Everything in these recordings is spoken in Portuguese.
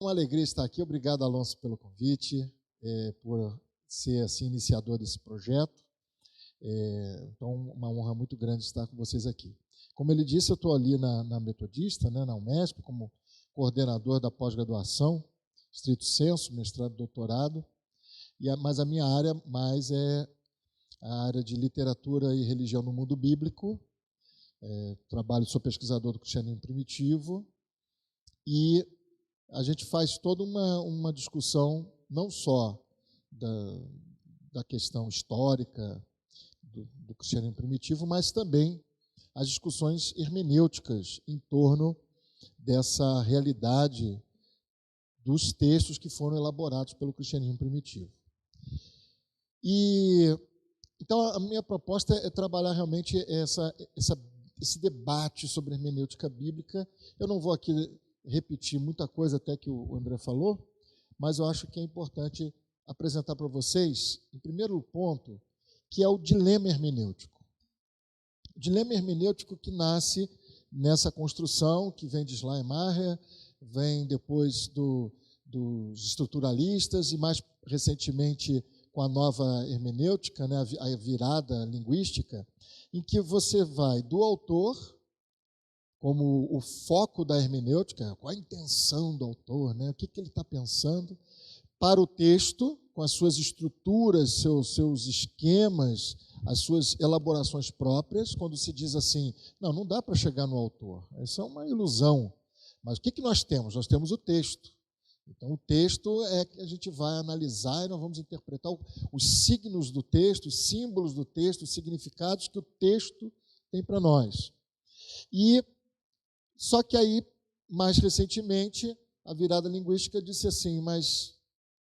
Uma alegria estar aqui. Obrigado, Alonso, pelo convite, por ser assim, iniciador desse projeto. Então, uma honra muito grande estar com vocês aqui. Como ele disse, eu estou ali na Metodista, né, na UMESP, como coordenador da pós-graduação, estrito sensu, mestrado e doutorado, mas a minha área mais é a área de literatura e religião no mundo bíblico. Sou pesquisador do cristianismo primitivo e a gente faz toda uma discussão não só da questão histórica do cristianismo primitivo, mas também as discussões hermenêuticas em torno dessa realidade dos textos que foram elaborados pelo cristianismo primitivo. Então, a minha proposta é trabalhar realmente esse debate sobre hermenêutica bíblica. Eu não vou aqui repetir muita coisa até que o André falou, mas eu acho que é importante apresentar para vocês, em primeiro ponto, que é o dilema hermenêutico. O dilema hermenêutico que nasce nessa construção, que vem de Schleiermacher, vem depois dos estruturalistas e mais recentemente com a nova hermenêutica, né, a virada linguística, em que você vai do autor como o foco da hermenêutica, qual a intenção do autor, né, o que ele está pensando, para o texto, com as suas estruturas, seus esquemas, as suas elaborações próprias, quando se diz assim, não dá para chegar no autor, isso é uma ilusão. Mas o que nós temos? Nós temos o texto. Então, o texto é que a gente vai analisar e nós vamos interpretar os signos do texto, os símbolos do texto, os significados que o texto tem para nós. Só que aí, mais recentemente, a virada linguística disse assim, mas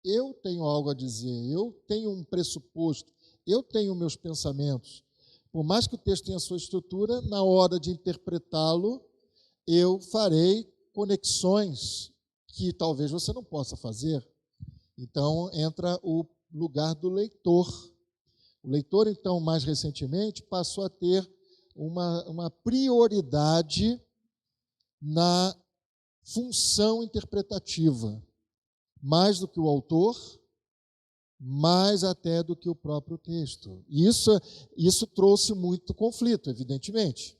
eu tenho algo a dizer, eu tenho um pressuposto, eu tenho meus pensamentos. Por mais que o texto tenha a sua estrutura, na hora de interpretá-lo, eu farei conexões que talvez você não possa fazer. Então, entra o lugar do leitor. O leitor, então, mais recentemente, passou a ter uma prioridade na função interpretativa, mais do que o autor, mais até do que o próprio texto. E isso trouxe muito conflito, evidentemente,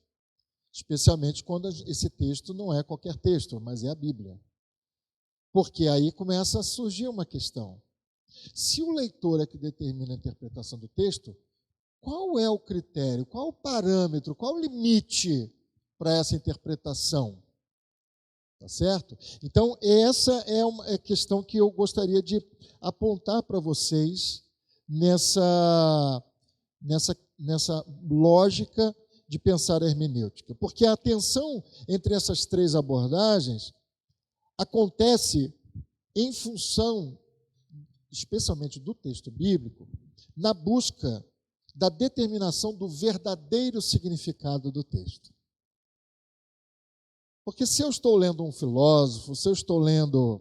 especialmente quando esse texto não é qualquer texto, mas é a Bíblia. Porque aí começa a surgir uma questão. Se o leitor é que determina a interpretação do texto, qual é o critério, qual o parâmetro, qual o limite para essa interpretação? Tá certo? Então, essa é uma questão que eu gostaria de apontar para vocês nessa lógica de pensar a hermenêutica. Porque a tensão entre essas três abordagens acontece em função, especialmente do texto bíblico, na busca da determinação do verdadeiro significado do texto. Porque se eu estou lendo um filósofo, se eu estou lendo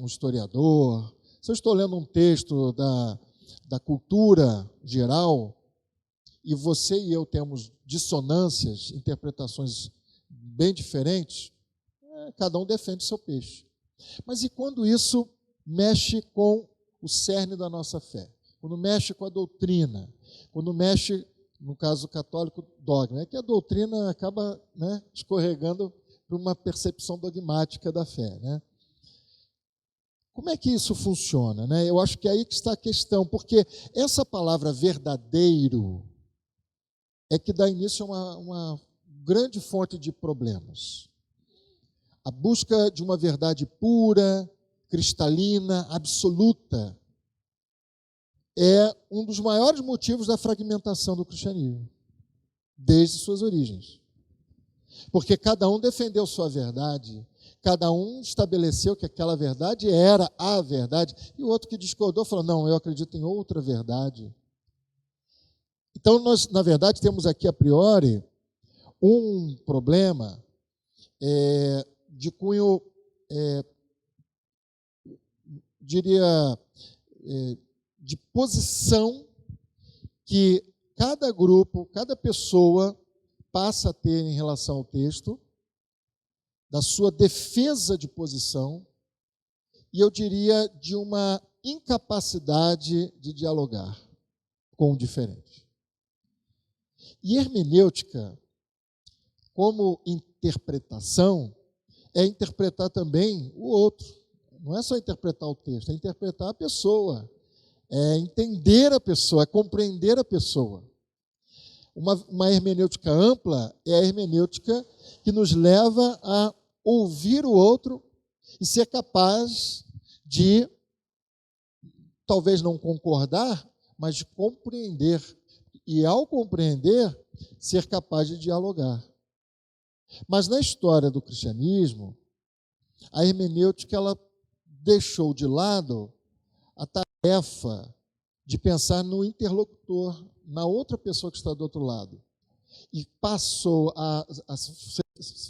um historiador, se eu estou lendo um texto da cultura geral, e você e eu temos dissonâncias, interpretações bem diferentes, cada um defende o seu peixe. Mas e quando isso mexe com o cerne da nossa fé? Quando mexe com a doutrina? Quando mexe, no caso católico, dogma? É que a doutrina acaba, né, escorregando para uma percepção dogmática da fé, né? Como é que isso funciona, né? Eu acho que é aí que está a questão, porque essa palavra verdadeiro é que dá início a uma grande fonte de problemas. A busca de uma verdade pura, cristalina, absoluta, é um dos maiores motivos da fragmentação do cristianismo, desde suas origens. Porque cada um defendeu sua verdade, cada um estabeleceu que aquela verdade era a verdade, e o outro que discordou falou, não, eu acredito em outra verdade. Então, nós, na verdade, temos aqui, a priori, um problema de cunho, diria, de posição que cada grupo, cada pessoa passa a ter em relação ao texto, da sua defesa de posição, e eu diria de uma incapacidade de dialogar com o diferente. E hermenêutica, como interpretação, é interpretar também o outro. Não é só interpretar o texto, é interpretar a pessoa, é entender a pessoa, é compreender a pessoa. Uma hermenêutica ampla é a hermenêutica que nos leva a ouvir o outro e ser capaz de, talvez não concordar, mas de compreender. E, ao compreender, ser capaz de dialogar. Mas na história do cristianismo, a hermenêutica ela deixou de lado a tarefa de pensar no interlocutor, na outra pessoa que está do outro lado. E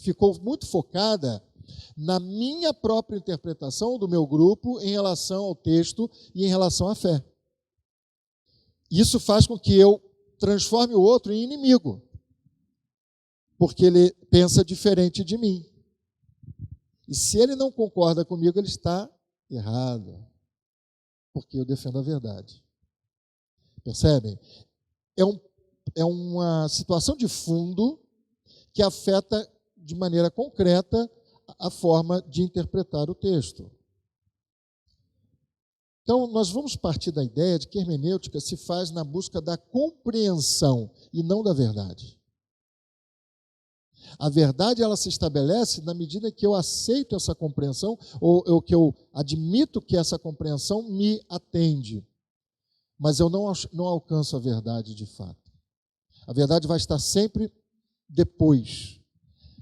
ficou muito focada na minha própria interpretação do meu grupo em relação ao texto e em relação à fé. Isso faz com que eu transforme o outro em inimigo, porque ele pensa diferente de mim. E se ele não concorda comigo, ele está errado, porque eu defendo a verdade. Percebem? É uma situação de fundo que afeta de maneira concreta a forma de interpretar o texto. Então, nós vamos partir da ideia de que a hermenêutica se faz na busca da compreensão e não da verdade. A verdade ela se estabelece na medida que eu aceito essa compreensão ou que eu admito que essa compreensão me atende. Mas eu não alcanço a verdade de fato. A verdade vai estar sempre depois.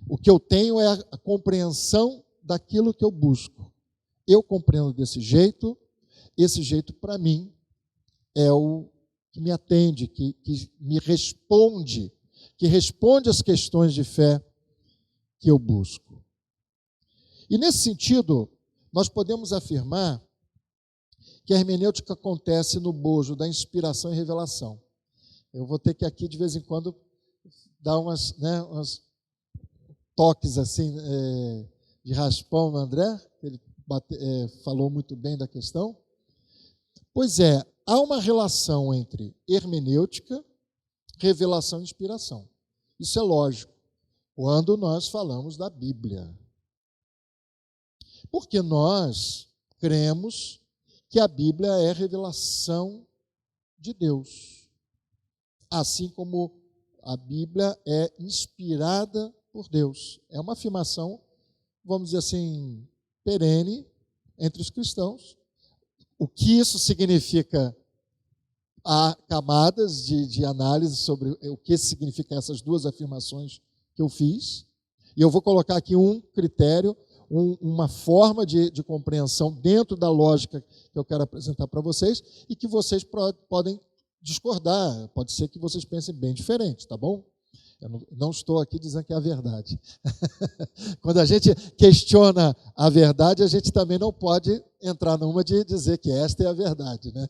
O que eu tenho é a compreensão daquilo que eu busco. Eu compreendo desse jeito, esse jeito para mim é o que me atende, que me responde, que responde às questões de fé que eu busco. E nesse sentido, nós podemos afirmar que a hermenêutica acontece no bojo da inspiração e revelação. Eu vou ter que aqui, de vez em quando, dar umas toques assim, de raspão no André, ele falou muito bem da questão. Pois é, há uma relação entre hermenêutica, revelação e inspiração. Isso é lógico, quando nós falamos da Bíblia. Porque nós cremos que a Bíblia é revelação de Deus. Assim como a Bíblia é inspirada por Deus. É uma afirmação, vamos dizer assim, perene entre os cristãos. O que isso significa? Há camadas de análise sobre o que significam essas duas afirmações que eu fiz. E eu vou colocar aqui um critério, uma forma de compreensão dentro da lógica que eu quero apresentar para vocês e que vocês podem discordar. Pode ser que vocês pensem bem diferente, tá bom? Eu não estou aqui dizendo que é a verdade. Quando a gente questiona a verdade, a gente também não pode entrar numa de dizer que esta é a verdade, né?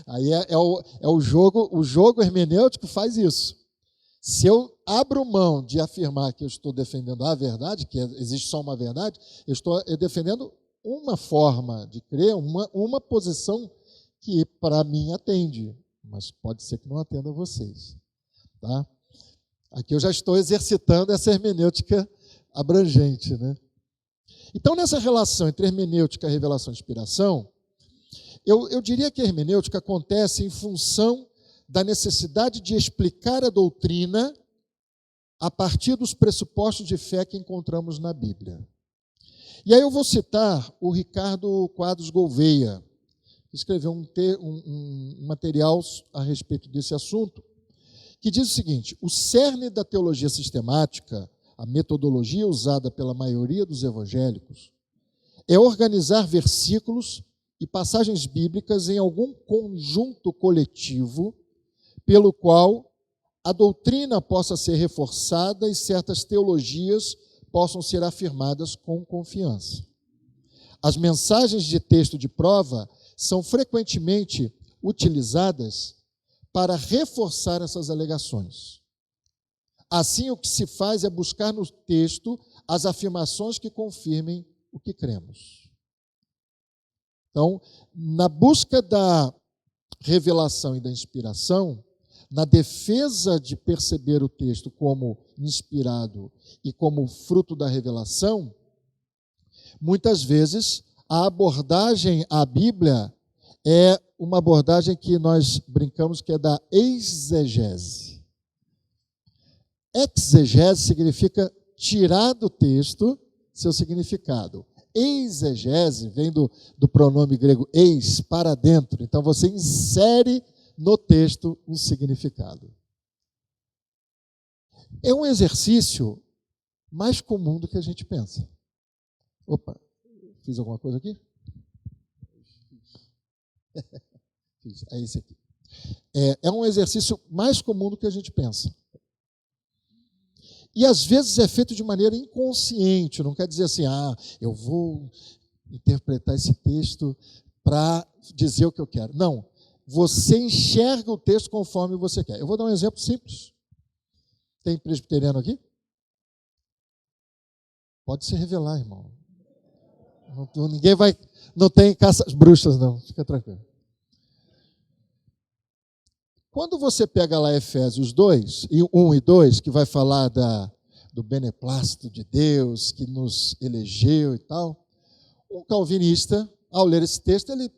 Aí o jogo hermenêutico faz isso. Se eu abro mão de afirmar que eu estou defendendo a verdade, que existe só uma verdade, eu estou defendendo uma forma de crer, uma posição que para mim atende, mas pode ser que não atenda a vocês. Tá? Aqui eu já estou exercitando essa hermenêutica abrangente, né? Então, nessa relação entre hermenêutica, revelação e inspiração, eu diria que a hermenêutica acontece em função da necessidade de explicar a doutrina a partir dos pressupostos de fé que encontramos na Bíblia. E aí eu vou citar o Ricardo Quadros Gouveia, que escreveu um material a respeito desse assunto, que diz o seguinte: o cerne da teologia sistemática, a metodologia usada pela maioria dos evangélicos, é organizar versículos e passagens bíblicas em algum conjunto coletivo pelo qual a doutrina possa ser reforçada e certas teologias possam ser afirmadas com confiança. As mensagens de texto de prova são frequentemente utilizadas para reforçar essas alegações. Assim, o que se faz é buscar no texto as afirmações que confirmem o que cremos. Então, na busca da revelação e da inspiração, na defesa de perceber o texto como inspirado e como fruto da revelação, muitas vezes a abordagem à Bíblia é uma abordagem que nós brincamos que é da exegese. Exegese significa tirar do texto seu significado. Exegese vem do pronome grego eis, para dentro. Então você insere no texto um significado. É um exercício mais comum do que a gente pensa. Opa, fiz alguma coisa aqui? Fiz. É esse aqui. É um exercício mais comum do que a gente pensa. E às vezes é feito de maneira inconsciente, não quer dizer assim, eu vou interpretar esse texto para dizer o que eu quero. Não, você enxerga o texto conforme você quer. Eu vou dar um exemplo simples. Tem presbiteriano aqui? Pode se revelar, irmão. Ninguém vai, não tem caça às bruxas, não, fica tranquilo. Quando você pega lá Efésios 2, 1 e 2, que vai falar do beneplácito de Deus, que nos elegeu e tal, um calvinista, ao ler esse texto, ele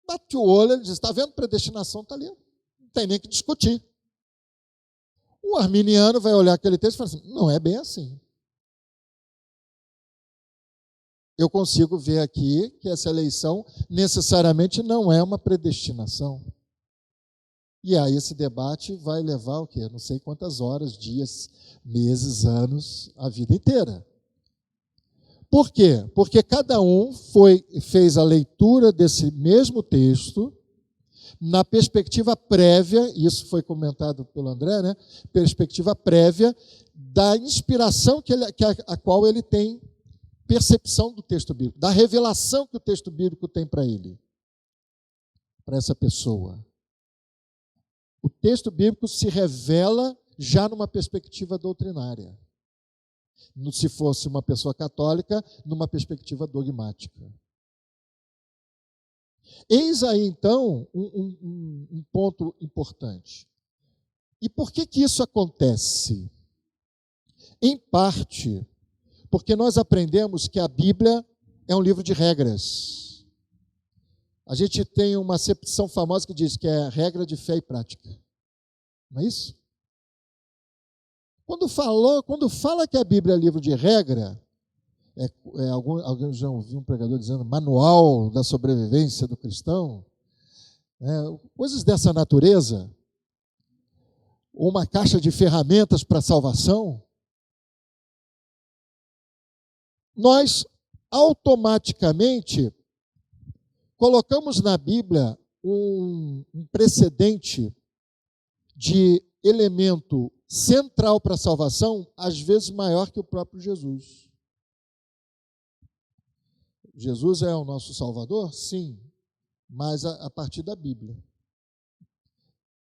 bate o olho, ele diz, está vendo, predestinação está ali, não tem nem que discutir. O arminiano vai olhar aquele texto e fala assim, não é bem assim. Eu consigo ver aqui que essa eleição necessariamente não é uma predestinação. E aí esse debate vai levar o quê? Não sei quantas horas, dias, meses, anos, a vida inteira. Por quê? Porque cada um fez a leitura desse mesmo texto na perspectiva prévia, isso foi comentado pelo André, né? Perspectiva prévia da inspiração a qual ele tem percepção do texto bíblico, da revelação que o texto bíblico tem para ele, para essa pessoa. O texto bíblico se revela já numa perspectiva doutrinária. Se fosse uma pessoa católica, numa perspectiva dogmática. Eis aí, então, um ponto importante. E por que isso acontece? Em parte, porque nós aprendemos que a Bíblia é um livro de regras. A gente tem uma acepção famosa que diz que é regra de fé e prática. Não é isso? Quando fala que a Bíblia é livro de regra, alguém já ouviu um pregador dizendo manual da sobrevivência do cristão, coisas dessa natureza, ou uma caixa de ferramentas para a salvação, nós automaticamente colocamos na Bíblia um precedente de elemento central para a salvação, às vezes maior que o próprio Jesus. Jesus é o nosso Salvador? Sim, mas a partir da Bíblia.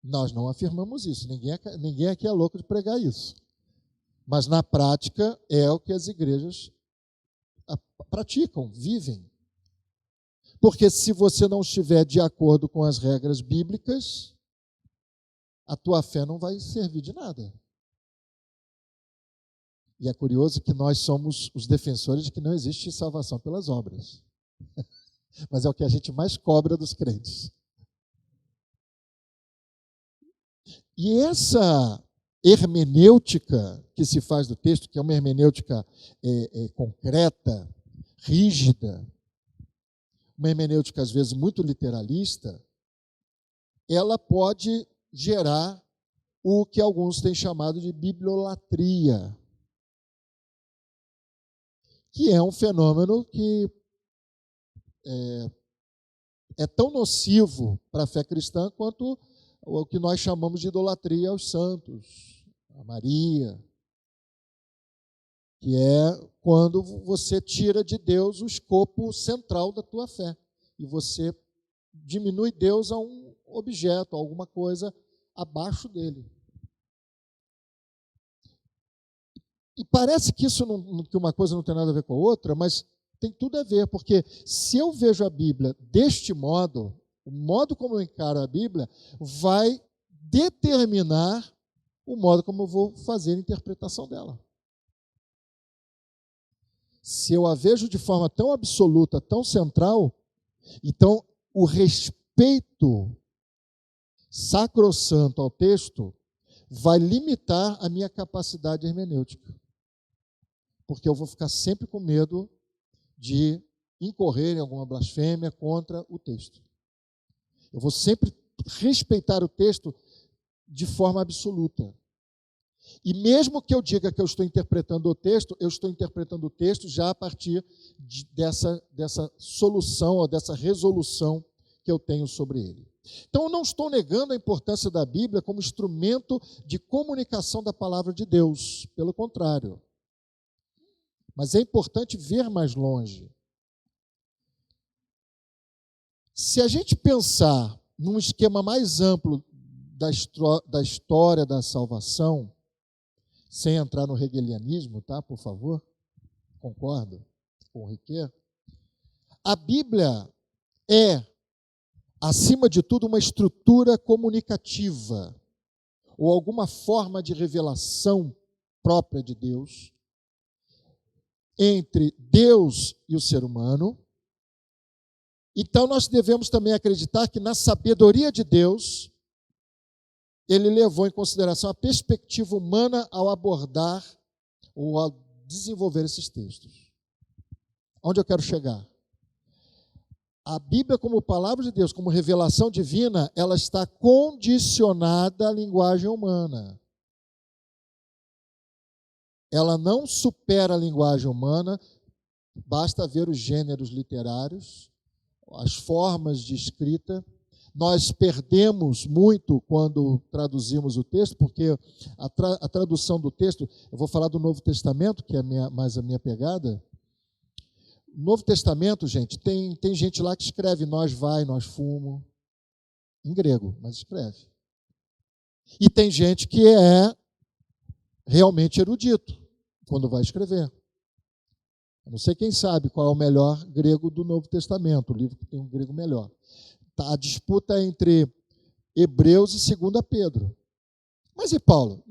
Nós não afirmamos isso, ninguém aqui é louco de pregar isso. Mas na prática é o que as igrejas praticam, vivem. Porque se você não estiver de acordo com as regras bíblicas, a tua fé não vai servir de nada. E é curioso que nós somos os defensores de que não existe salvação pelas obras. Mas é o que a gente mais cobra dos crentes. E essa hermenêutica que se faz do texto, que é uma hermenêutica concreta, rígida, uma hermenêutica às vezes muito literalista, ela pode gerar o que alguns têm chamado de bibliolatria, que é um fenômeno que é tão nocivo para a fé cristã quanto o que nós chamamos de idolatria aos santos, a Maria, que é quando você tira de Deus o escopo central da tua fé e você diminui Deus a um objeto, a alguma coisa abaixo dele. E parece que que uma coisa não tem nada a ver com a outra, mas Tem tudo a ver, porque se eu vejo a Bíblia deste modo, o modo como eu encaro a Bíblia vai determinar o modo como eu vou fazer a interpretação dela. Se eu a vejo de forma tão absoluta, tão central, então o respeito sacrossanto ao texto vai limitar a minha capacidade hermenêutica. Porque eu vou ficar sempre com medo de incorrer em alguma blasfêmia contra o texto. Eu vou sempre respeitar o texto de forma absoluta. E mesmo que eu diga que eu estou interpretando o texto, eu estou interpretando o texto já a partir dessa solução ou dessa resolução que eu tenho sobre ele. Então, eu não estou negando a importância da Bíblia como instrumento de comunicação da palavra de Deus. Pelo contrário. Mas é importante ver mais longe. Se a gente pensar num esquema mais amplo da história da salvação, sem entrar no hegelianismo, tá, por favor? Concordo com o Riquet? A Bíblia é, acima de tudo, uma estrutura comunicativa, ou alguma forma de revelação própria de Deus, entre Deus e o ser humano. Então, nós devemos também acreditar que na sabedoria de Deus, ele levou em consideração a perspectiva humana ao abordar ou ao desenvolver esses textos. Onde eu quero chegar? A Bíblia, como palavra de Deus, como revelação divina, ela está condicionada à linguagem humana. Ela não supera a linguagem humana, basta ver os gêneros literários, as formas de escrita. Nós perdemos muito quando traduzimos o texto, porque a tradução do texto, eu vou falar do Novo Testamento, que é mais a minha pegada. No Novo Testamento, gente, tem gente lá que escreve nós vai, nós fumo, em grego, mas escreve. E tem gente que é realmente erudito quando vai escrever. Eu não sei quem sabe qual é o melhor grego do Novo Testamento, o livro que tem um grego melhor. A disputa é entre Hebreus e 2 Pedro. Mas e Paulo?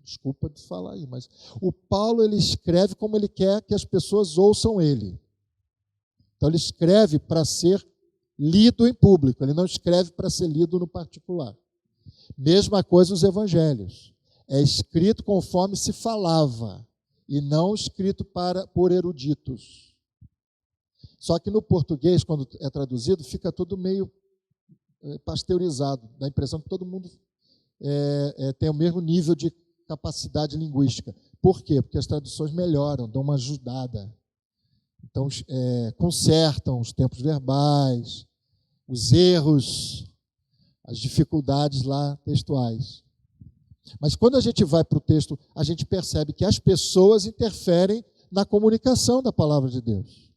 Desculpa de falar aí, mas o Paulo ele escreve como ele quer que as pessoas ouçam ele. Então ele escreve para ser lido em público, ele não escreve para ser lido no particular. Mesma coisa os evangelhos. É escrito conforme se falava e não escrito por eruditos. Só que no português, quando é traduzido, fica tudo meio pasteurizado. Dá a impressão que todo mundo tem o mesmo nível de capacidade linguística. Por quê? Porque as traduções melhoram, dão uma ajudada. Então, consertam os tempos verbais, os erros, as dificuldades lá textuais. Mas quando a gente vai para o texto, a gente percebe que as pessoas interferem na comunicação da palavra de Deus.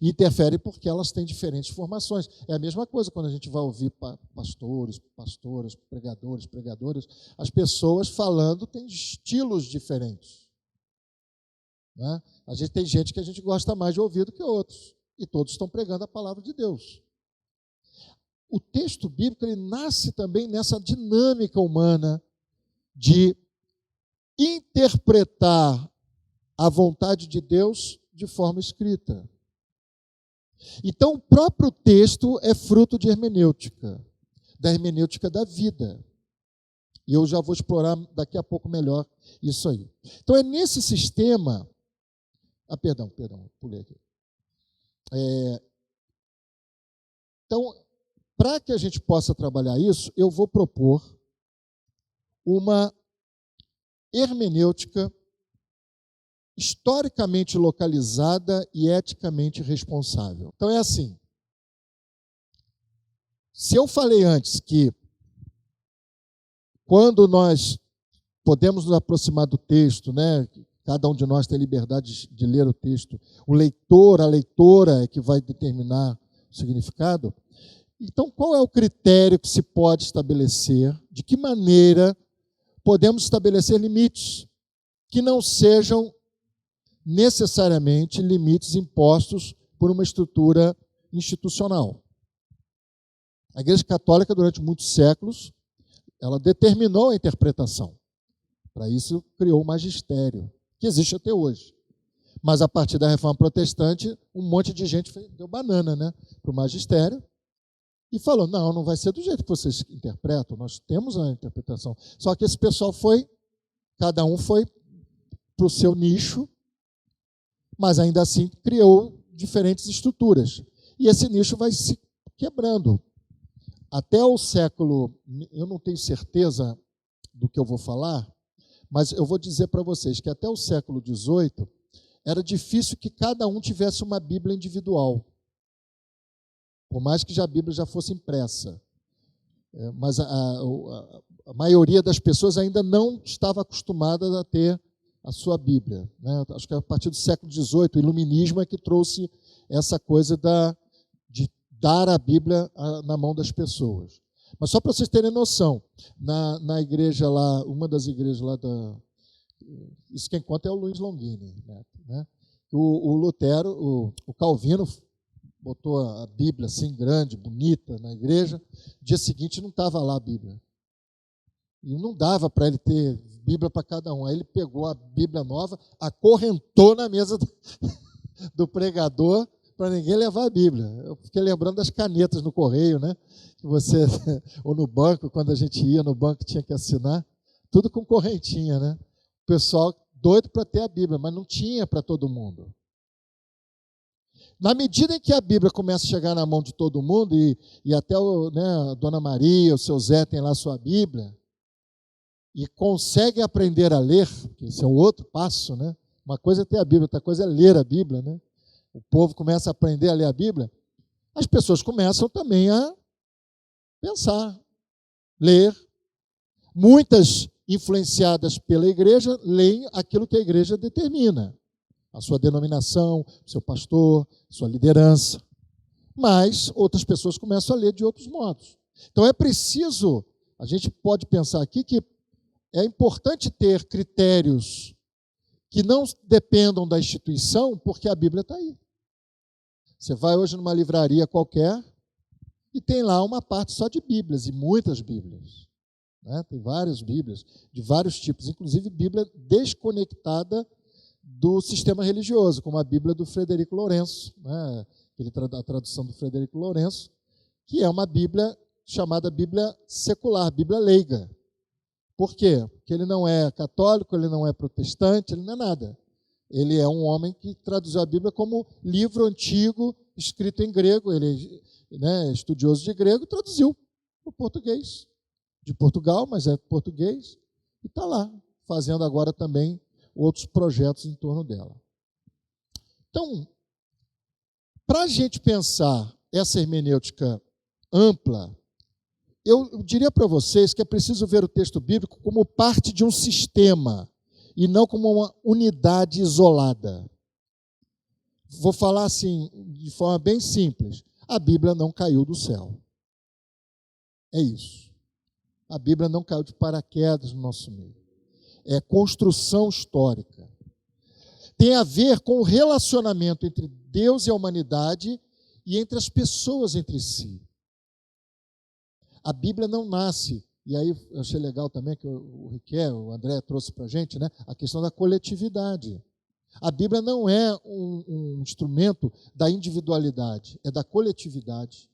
E interferem porque elas têm diferentes formações. É a mesma coisa quando a gente vai ouvir pastores, pastoras, pregadoras, as pessoas falando têm estilos diferentes. Né? A gente tem gente que a gente gosta mais de ouvir do que outros. E todos estão pregando a palavra de Deus. O texto bíblico ele nasce também nessa dinâmica humana de interpretar a vontade de Deus de forma escrita. Então, o próprio texto é fruto de hermenêutica, da hermenêutica da vida. E eu já vou explorar daqui a pouco melhor isso aí. Então, é nesse sistema... perdão, pulei aqui. Então, para que a gente possa trabalhar isso, eu vou propor uma hermenêutica historicamente localizada e eticamente responsável. Então é assim, se eu falei antes que quando nós podemos nos aproximar do texto, né, cada um de nós tem liberdade de ler o texto, o leitor, a leitora é que vai determinar o significado. Então, qual é o critério que se pode estabelecer? De que maneira podemos estabelecer limites que não sejam necessariamente limites impostos por uma estrutura institucional. A Igreja Católica, durante muitos séculos, ela determinou a interpretação. Para isso, criou o magistério, que existe até hoje. Mas, a partir da Reforma Protestante, um monte de gente deu banana, né, para o magistério e falou, não vai ser do jeito que vocês interpretam, nós temos a interpretação. Só que esse pessoal cada um foi para o seu nicho, mas ainda assim criou diferentes estruturas. E esse nicho vai se quebrando. Até o século, eu não tenho certeza do que eu vou falar, mas eu vou dizer para vocês que até o século XVIII era difícil que cada um tivesse uma Bíblia individual, por mais que a Bíblia já fosse impressa. Mas a maioria das pessoas ainda não estava acostumada a ter a sua Bíblia, né? Acho que a partir do século XVIII, o iluminismo é que trouxe essa coisa de dar a Bíblia na mão das pessoas. Mas só para vocês terem noção, na igreja lá, uma das igrejas lá isso quem conta é o Luiz Longini, né? O Lutero, o Calvino botou a Bíblia assim grande, bonita na igreja, no dia seguinte não estava lá a Bíblia. E não dava para ele ter Bíblia para cada um. Aí ele pegou a Bíblia nova, acorrentou na mesa do pregador para ninguém levar a Bíblia. Eu fiquei lembrando das canetas no correio, né? Que você, ou no banco, quando a gente ia no banco tinha que assinar, tudo com correntinha, né? O pessoal doido para ter a Bíblia, mas não tinha para todo mundo. Na medida em que a Bíblia começa a chegar na mão de todo mundo, e até a Dona Maria, o seu Zé tem lá a sua Bíblia, e consegue aprender a ler, porque esse é o outro passo, né? Uma coisa é ter a Bíblia, outra coisa é ler a Bíblia, né? O povo começa a aprender a ler a Bíblia, as pessoas começam também a pensar, ler. Muitas, influenciadas pela igreja, leem aquilo que a igreja determina, a sua denominação, o seu pastor, sua liderança. Mas outras pessoas começam a ler de outros modos. Então é preciso, a gente pode pensar aqui que é importante ter critérios que não dependam da instituição, porque a Bíblia está aí. Você vai hoje numa livraria qualquer e tem lá uma parte só de Bíblias, e muitas Bíblias, né? Tem várias Bíblias, de vários tipos, inclusive Bíblia desconectada do sistema religioso, como a Bíblia do Frederico Lourenço, né? A tradução do Frederico Lourenço, que é uma Bíblia chamada Bíblia secular, Bíblia leiga. Por quê? Porque ele não é católico, ele não é protestante, ele não é nada. Ele é um homem que traduziu a Bíblia como livro antigo, escrito em grego. Ele é estudioso de grego, traduziu para o português. De Portugal, mas é português. E está lá, fazendo agora também outros projetos em torno dela. Então, para a gente pensar essa hermenêutica ampla, eu diria para vocês que é preciso ver o texto bíblico como parte de um sistema e não como uma unidade isolada. Vou falar assim, de forma bem simples. A Bíblia não caiu do céu. É isso. A Bíblia não caiu de paraquedas no nosso meio. É construção histórica. Tem a ver com o relacionamento entre Deus e a humanidade e entre as pessoas entre si. A Bíblia não nasce, e aí eu achei legal também que o Riquet, o André trouxe para a gente, né, a questão da coletividade. A Bíblia não é um instrumento da individualidade, é da coletividade.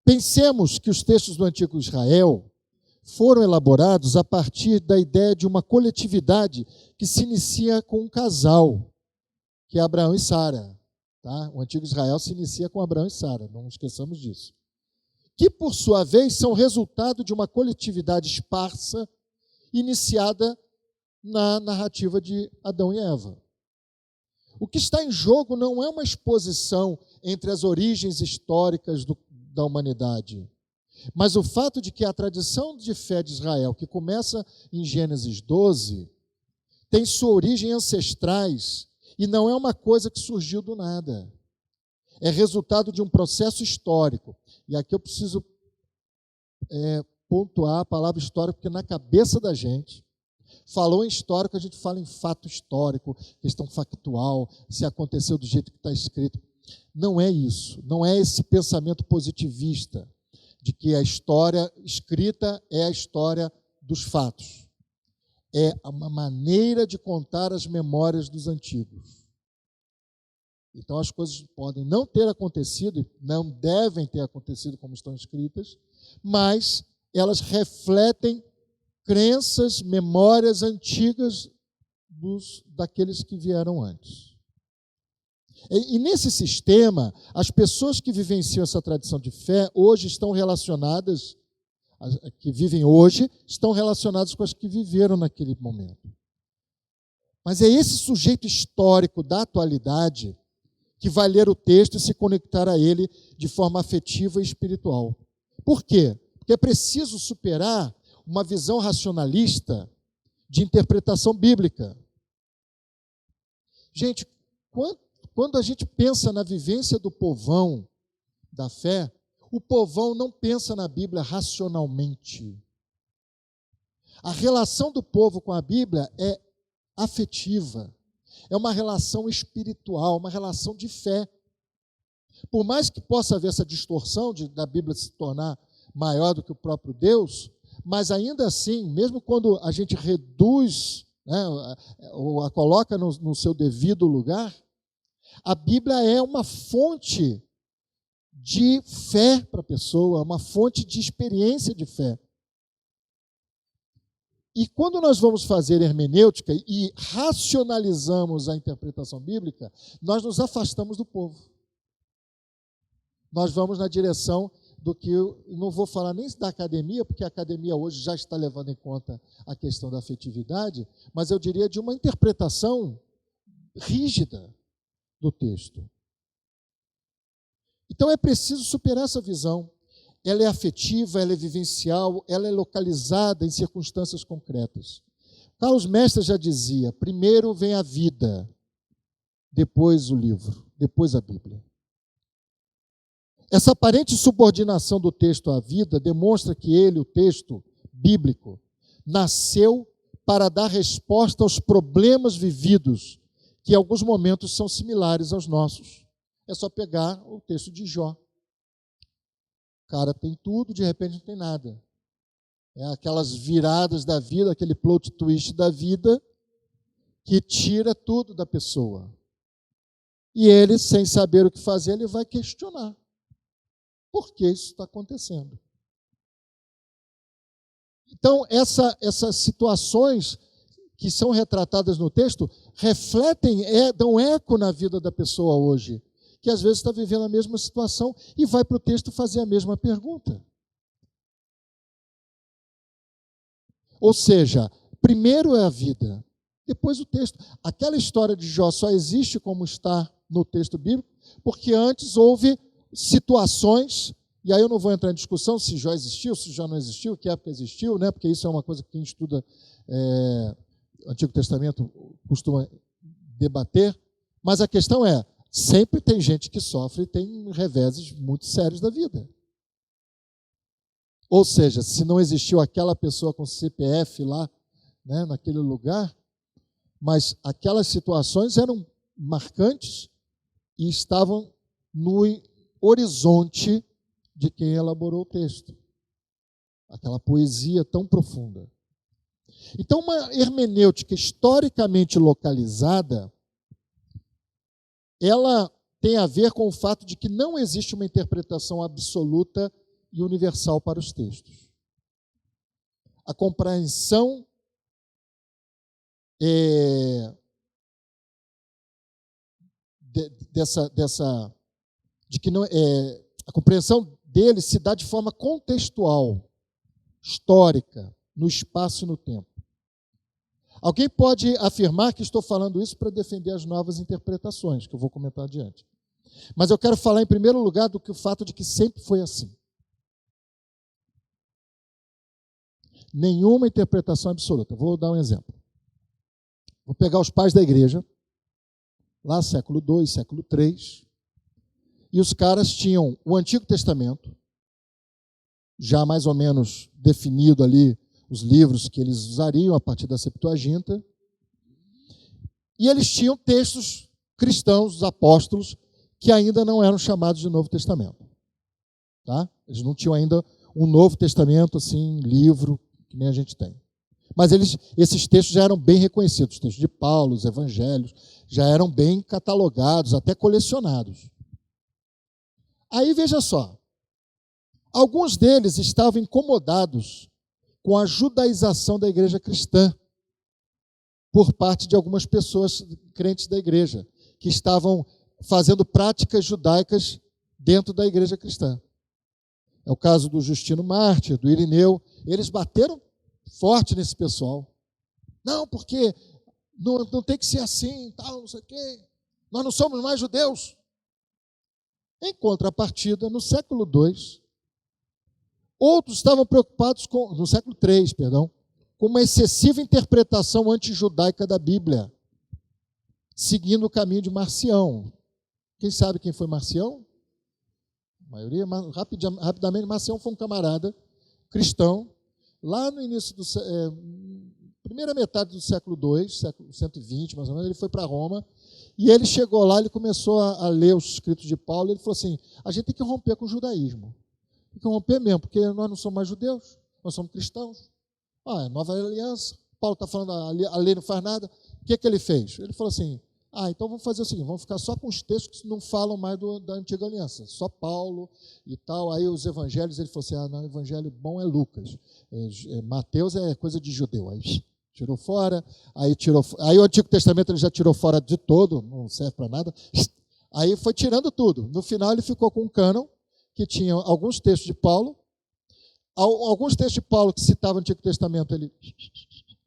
Pensemos que os textos do Antigo Israel foram elaborados a partir da ideia de uma coletividade que se inicia com um casal, que é Abraão e Sara. Tá? O Antigo Israel se inicia com Abraão e Sara, não esqueçamos disso. Que, por sua vez, são resultado de uma coletividade esparsa iniciada na narrativa de Adão e Eva. O que está em jogo não é uma exposição entre as origens históricas da humanidade, mas o fato de que a tradição de fé de Israel, que começa em Gênesis 12, tem sua origem ancestrais e não é uma coisa que surgiu do nada. É resultado de um processo histórico. E aqui eu preciso pontuar a palavra história, porque na cabeça da gente falou em histórico, a gente fala em fato histórico, questão factual, se aconteceu do jeito que está escrito. Não é isso, não é esse pensamento positivista de que a história escrita é a história dos fatos. É uma maneira de contar as memórias dos antigos. Então as coisas podem não ter acontecido, não devem ter acontecido como estão escritas, mas elas refletem crenças, memórias antigas daqueles que vieram antes. E nesse sistema, as pessoas que vivenciam essa tradição de fé hoje estão relacionadas, que vivem hoje, estão relacionadas com as que viveram naquele momento. Mas é esse sujeito histórico da atualidade que vai ler o texto e se conectar a ele de forma afetiva e espiritual. Por quê? Porque é preciso superar uma visão racionalista de interpretação bíblica. Gente, quando a gente pensa na vivência do povão da fé, o povão não pensa na Bíblia racionalmente. A relação do povo com a Bíblia é afetiva, é uma relação espiritual, uma relação de fé. Por mais que possa haver essa distorção da Bíblia se tornar maior do que o próprio Deus, mas ainda assim, mesmo quando a gente reduz, né, ou a coloca no seu devido lugar, a Bíblia é uma fonte de fé para a pessoa, uma fonte de experiência de fé. E quando nós vamos fazer hermenêutica e racionalizamos a interpretação bíblica, nós nos afastamos do povo. Nós vamos na direção do que, não vou falar nem da academia, porque a academia hoje já está levando em conta a questão da afetividade, mas eu diria de uma interpretação rígida do texto. Então é preciso superar essa visão. Ela é afetiva, ela é vivencial, ela é localizada em circunstâncias concretas. Carlos Mestre já dizia, primeiro vem a vida, depois o livro, depois a Bíblia. Essa aparente subordinação do texto à vida demonstra que ele, o texto bíblico, nasceu para dar resposta aos problemas vividos, que em alguns momentos são similares aos nossos. É só pegar o texto de Jó. O cara tem tudo, de repente não tem nada. É aquelas viradas da vida, aquele plot twist da vida que tira tudo da pessoa. E ele, sem saber o que fazer, ele vai questionar. Por que isso está acontecendo? Então, essas situações que são retratadas no texto refletem, dão eco na vida da pessoa hoje, que às vezes está vivendo a mesma situação e vai para o texto fazer a mesma pergunta. Ou seja, primeiro é a vida, depois o texto. Aquela história de Jó só existe como está no texto bíblico, porque antes houve situações, e aí eu não vou entrar em discussão se Jó existiu, se Jó não existiu, que época existiu, né? Porque isso é uma coisa que quem estuda o Antigo Testamento costuma debater, mas a questão é, sempre tem gente que sofre e tem reveses muito sérios da vida. Ou seja, se não existiu aquela pessoa com CPF lá, né, naquele lugar, mas aquelas situações eram marcantes e estavam no horizonte de quem elaborou o texto. Aquela poesia tão profunda. Então, uma hermenêutica historicamente localizada, ela tem a ver com o fato de que não existe uma interpretação absoluta e universal para os textos. A compreensão de que não a compreensão dele se dá de forma contextual, histórica, no espaço e no tempo. Alguém pode afirmar que estou falando isso para defender as novas interpretações, que eu vou comentar adiante. Mas eu quero falar, em primeiro lugar, do que o fato de que sempre foi assim. Nenhuma interpretação absoluta. Vou dar um exemplo. Vou pegar os pais da igreja, lá século II, século III, e os caras tinham o Antigo Testamento, já mais ou menos definido ali os livros que eles usariam a partir da Septuaginta. E eles tinham textos cristãos, os apóstolos, que ainda não eram chamados de Novo Testamento. Tá? Eles não tinham ainda um Novo Testamento, assim, livro, que nem a gente tem. Mas esses textos já eram bem reconhecidos. Os textos de Paulo, os evangelhos, já eram bem catalogados, até colecionados. Aí, veja só. Alguns deles estavam incomodados com a judaização da igreja cristã por parte de algumas pessoas crentes da igreja, que estavam fazendo práticas judaicas dentro da igreja cristã. É o caso do Justino Mártir, do Irineu. Eles bateram forte nesse pessoal. Não, porque não tem que ser assim, tal, não sei o quê. Nós não somos mais judeus. Em contrapartida, no século II, outros estavam preocupados no século III, com uma excessiva interpretação antijudaica da Bíblia, seguindo o caminho de Marcião. Quem sabe quem foi Marcião? A maioria, rapidamente, Marcião foi um camarada cristão, lá no início primeira metade do século II, século 120, mais ou menos, ele foi para Roma, e ele chegou lá, ele começou a ler os escritos de Paulo, e ele falou assim, a gente tem que romper com o judaísmo. Tem que romper mesmo, porque nós não somos mais judeus, nós somos cristãos. É nova aliança, Paulo está falando, a lei não faz nada. O que ele fez? Ele falou assim, então vamos fazer o seguinte, vamos ficar só com os textos que não falam mais da antiga aliança, só Paulo e tal. Aí os evangelhos, ele falou assim, não, o evangelho bom é Lucas, Mateus é coisa de judeu. Aí tirou fora, aí o Antigo Testamento ele já tirou fora de todo, não serve para nada. Aí foi tirando tudo. No final ele ficou com um cânon que tinha alguns textos de Paulo, alguns textos de Paulo que citavam o Antigo Testamento, ele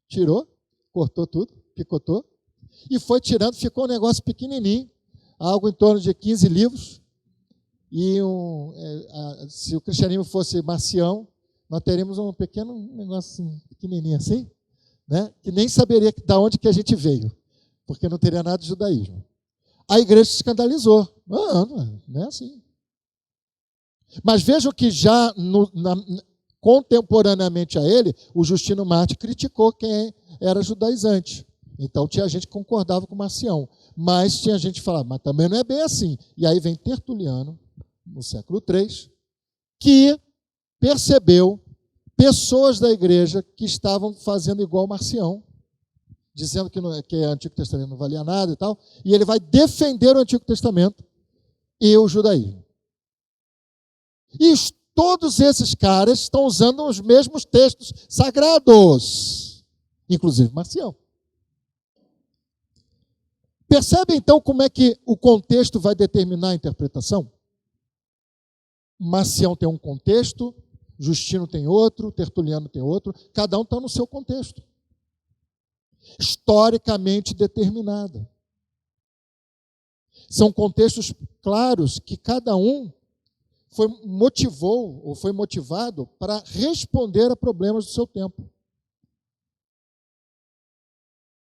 tirou, cortou tudo, picotou, e foi tirando, ficou um negócio pequenininho, algo em torno de 15 livros, e se o cristianismo fosse Marcião, nós teríamos um pequeno negócio assim, pequenininho assim, né, que nem saberia de onde que a gente veio, porque não teria nada de judaísmo. A igreja se escandalizou. Não é assim. Mas vejam que já contemporaneamente a ele, o Justino Mártir criticou quem era judaizante. Então tinha gente que concordava com Marcião, mas tinha gente que falava, mas também não é bem assim. E aí vem Tertuliano, no século III, que percebeu pessoas da igreja que estavam fazendo igual Marcião, dizendo que o Antigo Testamento não valia nada e tal, e ele vai defender o Antigo Testamento e o judaísmo. E todos esses caras estão usando os mesmos textos sagrados, inclusive Marcião. Percebe então como é que o contexto vai determinar a interpretação? Marcião tem um contexto, Justino tem outro, Tertuliano tem outro, cada um está no seu contexto, historicamente determinado. São contextos claros que cada um foi motivado para responder a problemas do seu tempo.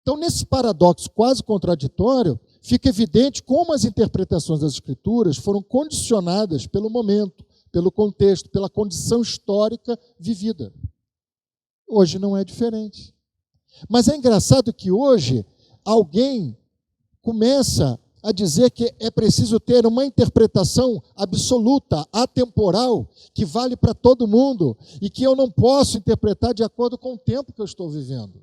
Então, nesse paradoxo quase contraditório, fica evidente como as interpretações das Escrituras foram condicionadas pelo momento, pelo contexto, pela condição histórica vivida. Hoje não é diferente. Mas é engraçado que hoje alguém começa a dizer que é preciso ter uma interpretação absoluta, atemporal, que vale para todo mundo e que eu não posso interpretar de acordo com o tempo que eu estou vivendo.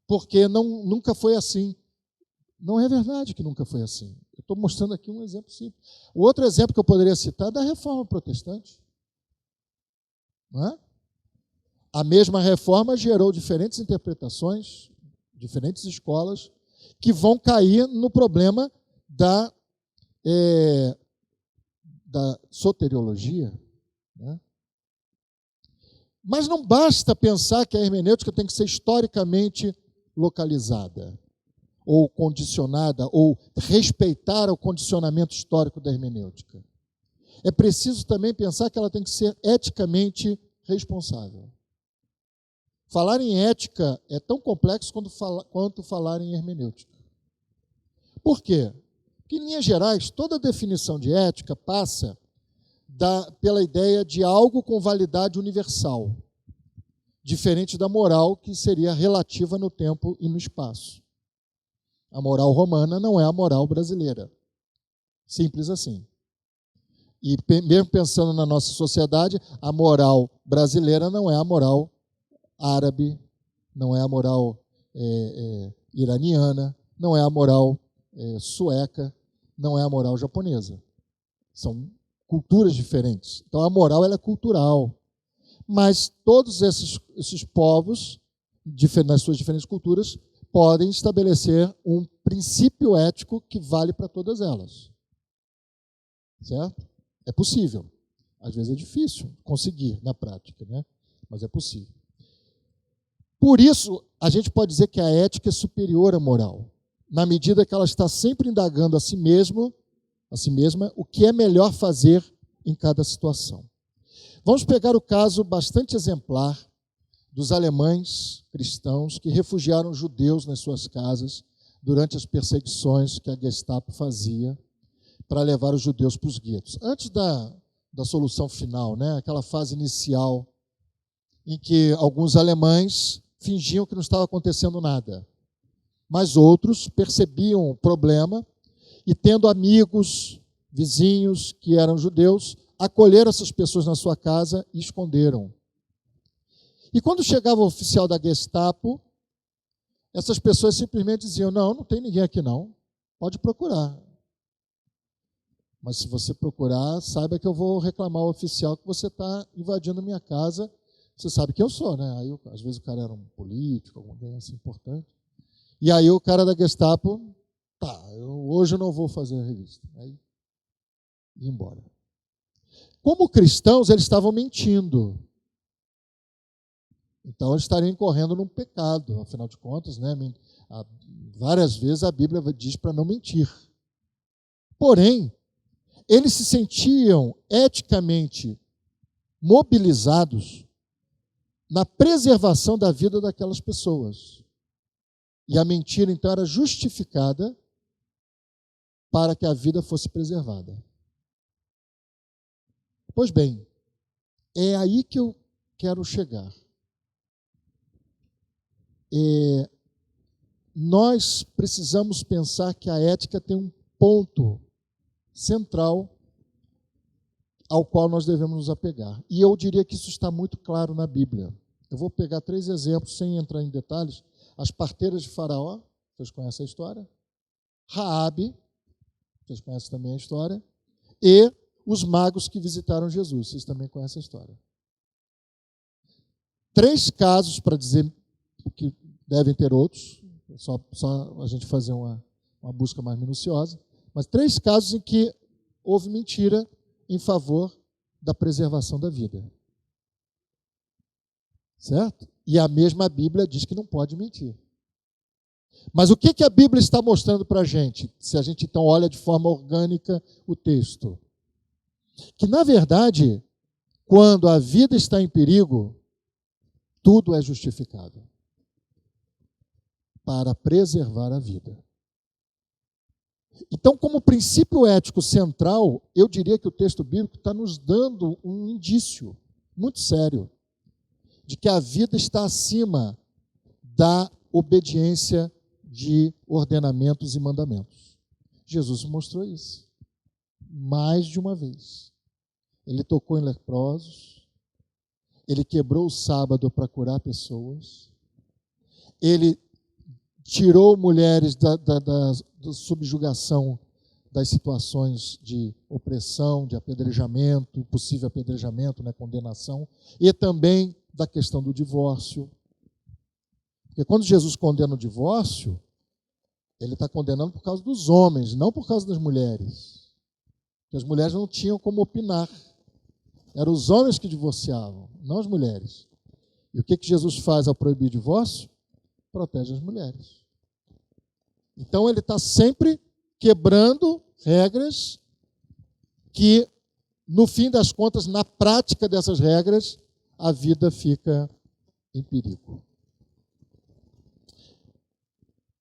Porque nunca foi assim. Não é verdade que nunca foi assim. Eu estou mostrando aqui um exemplo simples. O outro exemplo que eu poderia citar é da Reforma Protestante. Não é? A mesma reforma gerou diferentes interpretações, diferentes escolas, que vão cair no problema da soteriologia. Né? Mas não basta pensar que a hermenêutica tem que ser historicamente localizada, ou condicionada, ou respeitar o condicionamento histórico da hermenêutica. É preciso também pensar que ela tem que ser eticamente responsável. Falar em ética é tão complexo quanto falar em hermenêutica. Por quê? Porque, em linhas gerais, toda definição de ética passa pela ideia de algo com validade universal. diferente da moral que seria relativa no tempo e no espaço. A moral romana não é a moral brasileira. Simples assim. E mesmo pensando na nossa sociedade, a moral brasileira não é a moral árabe, não é a moral iraniana, não é a moral sueca, não é a moral japonesa. São culturas diferentes. Então a moral ela é cultural. Mas todos esses povos, nas suas diferentes culturas, podem estabelecer um princípio ético que vale para todas elas. Certo? É possível. Às vezes é difícil conseguir na prática, né? Mas é possível. Por isso, a gente pode dizer que a ética é superior à moral, na medida que ela está sempre indagando a si mesma, o que é melhor fazer em cada situação. Vamos pegar o caso bastante exemplar dos alemães cristãos que refugiaram judeus nas suas casas durante as perseguições que a Gestapo fazia para levar os judeus para os guetos. Antes da solução final, né? Aquela fase inicial em que alguns alemães fingiam que não estava acontecendo nada, mas outros percebiam o problema e, tendo amigos, vizinhos que eram judeus, acolheram essas pessoas na sua casa e esconderam. E quando chegava o oficial da Gestapo, essas pessoas simplesmente diziam: não tem ninguém aqui não, pode procurar. Mas se você procurar, saiba que eu vou reclamar ao oficial que você está invadindo minha casa. Você sabe quem eu sou, né? Aí, às vezes o cara era um político, alguém assim importante. E aí o cara da Gestapo, hoje eu não vou fazer a revista. Aí ia embora. Como cristãos, eles estavam mentindo. Então, eles estariam incorrendo num pecado. Afinal de contas, né? Várias vezes a Bíblia diz para não mentir. Porém, eles se sentiam eticamente mobilizados na preservação da vida daquelas pessoas. E a mentira, então, era justificada para que a vida fosse preservada. Pois bem, é aí que eu quero chegar. Nós precisamos pensar que a ética tem um ponto central ao qual nós devemos nos apegar. E eu diria que isso está muito claro na Bíblia. Eu vou pegar 3 exemplos, sem entrar em detalhes. As parteiras de Faraó, vocês conhecem a história. Raabe, vocês conhecem também a história. E os magos que visitaram Jesus, vocês também conhecem a história. 3 casos, para dizer que devem ter outros, só a gente fazer uma busca mais minuciosa, mas 3 casos em que houve mentira em favor da preservação da vida. Certo? E a mesma Bíblia diz que não pode mentir. Mas o que a Bíblia está mostrando para a gente, se a gente então olha de forma orgânica o texto? Que, na verdade, quando a vida está em perigo, tudo é justificado para preservar a vida. Então, como princípio ético central, eu diria que o texto bíblico está nos dando um indício muito sério de que a vida está acima da obediência de ordenamentos e mandamentos. Jesus mostrou isso mais de uma vez. Ele tocou em leprosos, ele quebrou o sábado para curar pessoas, ele tirou mulheres da subjugação das situações de opressão, de apedrejamento, possível apedrejamento, né, condenação, e também da questão do divórcio. Porque quando Jesus condena o divórcio, ele está condenando por causa dos homens, não por causa das mulheres. Porque as mulheres não tinham como opinar. Eram os homens que divorciavam, não as mulheres. E o que Jesus faz ao proibir o divórcio? Protege as mulheres. Então ele está sempre quebrando regras que, no fim das contas, na prática dessas regras, a vida fica em perigo.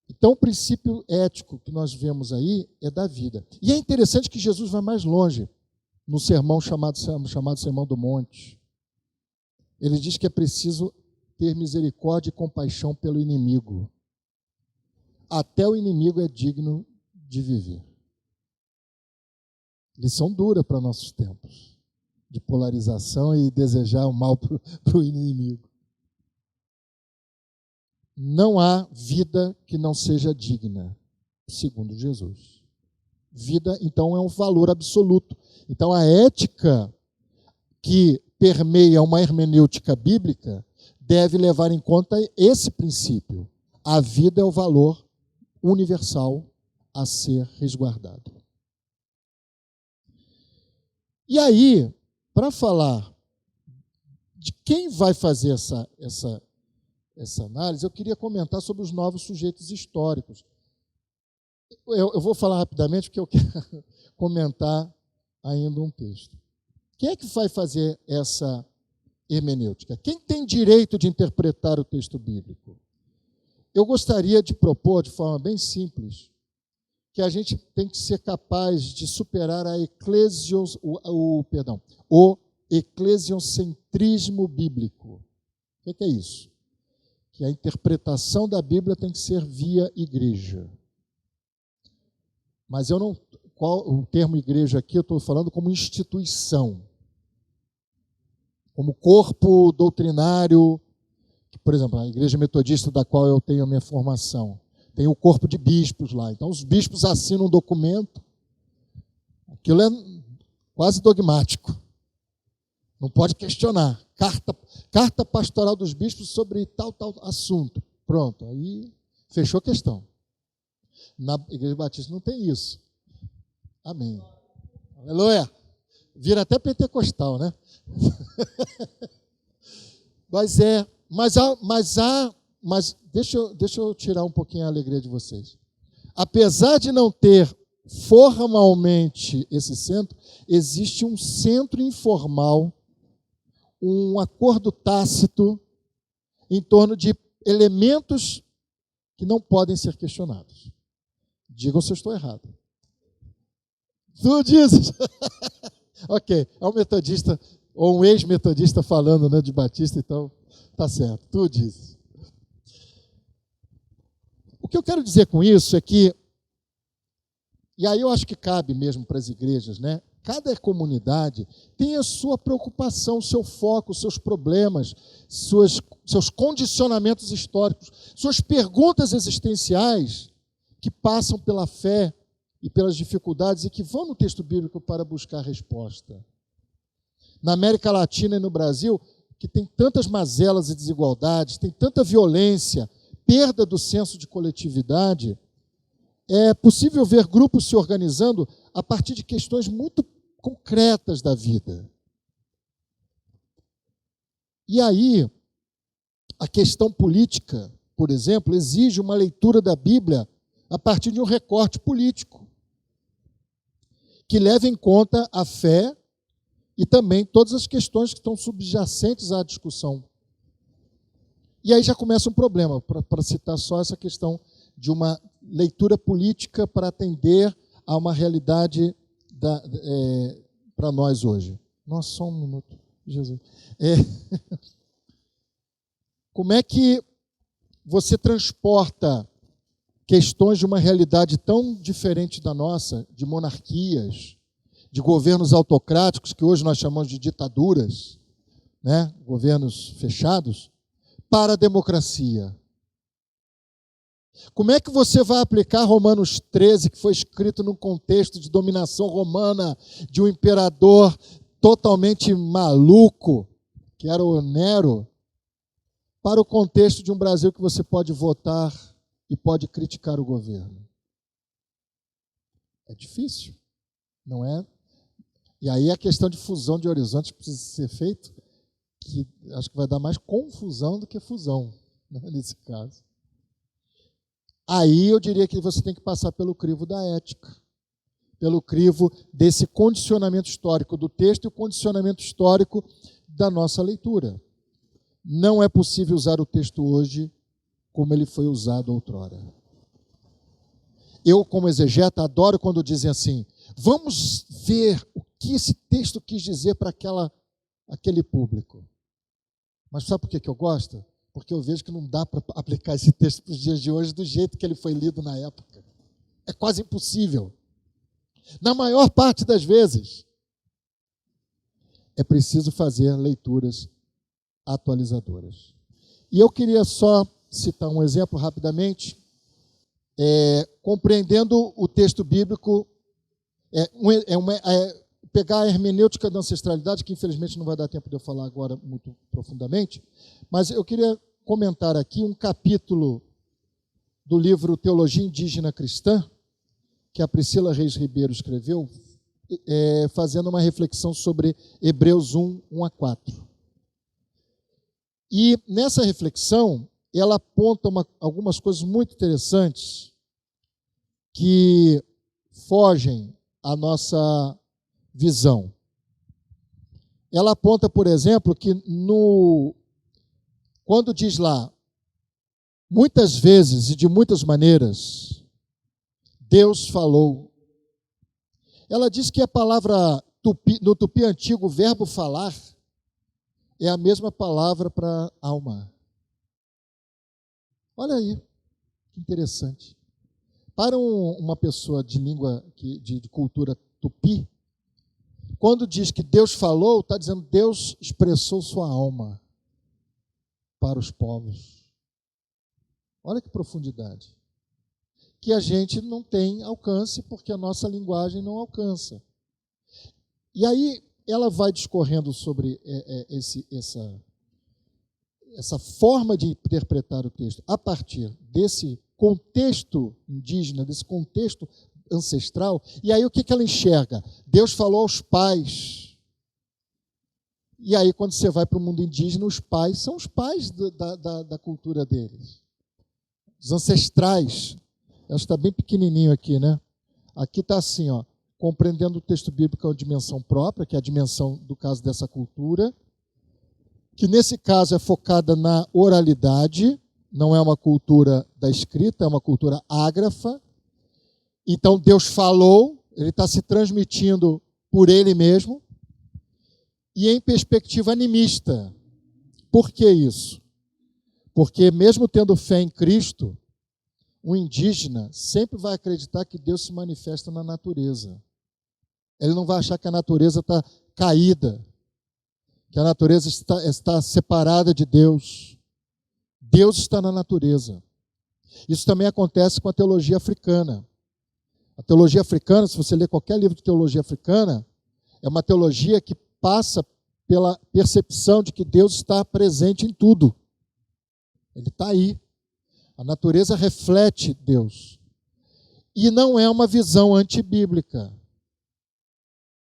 Então, o princípio ético que nós vemos aí é da vida. E é interessante que Jesus vai mais longe, no sermão chamado Sermão do Monte. Ele diz que é preciso ter misericórdia e compaixão pelo inimigo. Até o inimigo é digno de viver. Lição dura para nossos tempos, de polarização e desejar o mal para o inimigo. Não há vida que não seja digna, segundo Jesus. Vida, então, é um valor absoluto. Então, a ética que permeia uma hermenêutica bíblica deve levar em conta esse princípio. A vida é o valor universal a ser resguardado. E aí, para falar de quem vai fazer essa análise, eu queria comentar sobre os novos sujeitos históricos. Eu vou falar rapidamente, porque eu quero comentar ainda um texto. Quem é que vai fazer essa hermenêutica? Quem tem direito de interpretar o texto bíblico? Eu gostaria de propor, de forma bem simples, que a gente tem que ser capaz de superar o eclesiocentrismo bíblico. O que é isso? Que a interpretação da Bíblia tem que ser via igreja. Mas o termo igreja aqui eu estou falando como instituição, como corpo doutrinário, que, por exemplo, a igreja metodista da qual eu tenho a minha formação, tem o corpo de bispos lá. Então, os bispos assinam um documento, aquilo é quase dogmático, não pode questionar. Carta pastoral dos bispos sobre tal assunto. Pronto, aí fechou a questão. Na Igreja Batista não tem isso. Amém. Aleluia. Vira até pentecostal, né? Mas deixa eu tirar um pouquinho a alegria de vocês. Apesar de não ter formalmente esse centro, existe um centro informal, um acordo tácito em torno de elementos que não podem ser questionados. Digam se eu estou errado. Tu dizes. Ok, é um metodista ou um ex-metodista falando, né, de Batista, então tá certo, tu dizes. O que eu quero dizer com isso é que, e aí eu acho que cabe mesmo para as igrejas, né? Cada comunidade tem a sua preocupação, seu foco, seus problemas, seus condicionamentos históricos, suas perguntas existenciais que passam pela fé e pelas dificuldades e que vão no texto bíblico para buscar resposta. Na América Latina e no Brasil, que tem tantas mazelas e desigualdades, tem tanta violência, perda do senso de coletividade, é possível ver grupos se organizando a partir de questões muito concretas da vida. E aí, a questão política, por exemplo, exige uma leitura da Bíblia a partir de um recorte político, que leve em conta a fé e também todas as questões que estão subjacentes à discussão. E aí já começa um problema, para citar só essa questão de uma leitura política para atender a uma realidade para nós hoje. Nossa, só um minuto, Jesus. Como é que você transporta questões de uma realidade tão diferente da nossa, de monarquias, de governos autocráticos, que hoje nós chamamos de ditaduras, né? Governos fechados, para a democracia? Como é que você vai aplicar Romanos 13, que foi escrito num contexto de dominação romana, de um imperador totalmente maluco, que era o Nero, para o contexto de um Brasil que você pode votar e pode criticar o governo? É difícil, não é? E aí a questão de fusão de horizontes precisa ser feito, que acho que vai dar mais confusão do que fusão, né, nesse caso. Aí eu diria que você tem que passar pelo crivo da ética, pelo crivo desse condicionamento histórico do texto e o condicionamento histórico da nossa leitura. Não é possível usar o texto hoje como ele foi usado outrora. Eu, como exegeta, adoro quando dizem assim: vamos ver o que esse texto quis dizer para aquele público. Mas sabe por que eu gosto? porque eu vejo que não dá para aplicar esse texto para os dias de hoje do jeito que ele foi lido na época. É quase impossível. Na maior parte das vezes, é preciso fazer leituras atualizadoras. E eu queria só citar um exemplo rapidamente, compreendendo o texto bíblico, pegar a hermenêutica da ancestralidade, que infelizmente não vai dar tempo de eu falar agora muito profundamente, mas eu queria comentar aqui um capítulo do livro Teologia Indígena Cristã, que a Priscila Reis Ribeiro escreveu, fazendo uma reflexão sobre Hebreus 1, 1-4. E nessa reflexão, ela aponta algumas coisas muito interessantes que fogem à nossa visão. Ela aponta, por exemplo, que quando diz lá, muitas vezes e de muitas maneiras, Deus falou. Ela diz que a palavra no tupi antigo, o verbo falar, é a mesma palavra para alma. Olha aí, que interessante. Para uma pessoa de língua, de cultura tupi, quando diz que Deus falou, está dizendo Deus expressou sua alma para os povos. Olha que profundidade. Que a gente não tem alcance, porque a nossa linguagem não alcança. E aí ela vai discorrendo sobre essa forma de interpretar o texto a partir desse contexto indígena, desse contexto ancestral. E aí o que ela enxerga? Deus falou aos pais. E aí quando você vai para o mundo indígena, os pais são os pais da cultura deles. Os ancestrais. Acho que está bem pequenininho aqui, né? Aqui está assim, ó, compreendendo o texto bíblico a dimensão própria, que é a dimensão do caso dessa cultura, que nesse caso é focada na oralidade, não é uma cultura da escrita, é uma cultura ágrafa. Então Deus falou, ele está se transmitindo por ele mesmo, e em perspectiva animista. Por que isso? Porque mesmo tendo fé em Cristo, o indígena sempre vai acreditar que Deus se manifesta na natureza. Ele não vai achar que a natureza está caída, que a natureza está separada de Deus. Deus está na natureza. Isso também acontece com a teologia africana. A teologia africana, se você ler qualquer livro de teologia africana, é uma teologia que passa pela percepção de que Deus está presente em tudo. Ele está aí. A natureza reflete Deus. E não é uma visão antibíblica.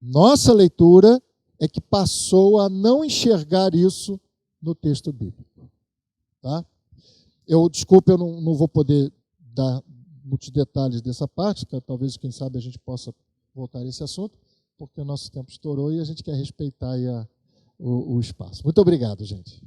Nossa leitura é que passou a não enxergar isso no texto bíblico. Tá? Desculpe, eu não vou poder dar muitos detalhes dessa parte, que talvez, quem sabe, a gente possa voltar a esse assunto, porque o nosso tempo estourou e a gente quer respeitar aí o espaço. Muito obrigado, gente.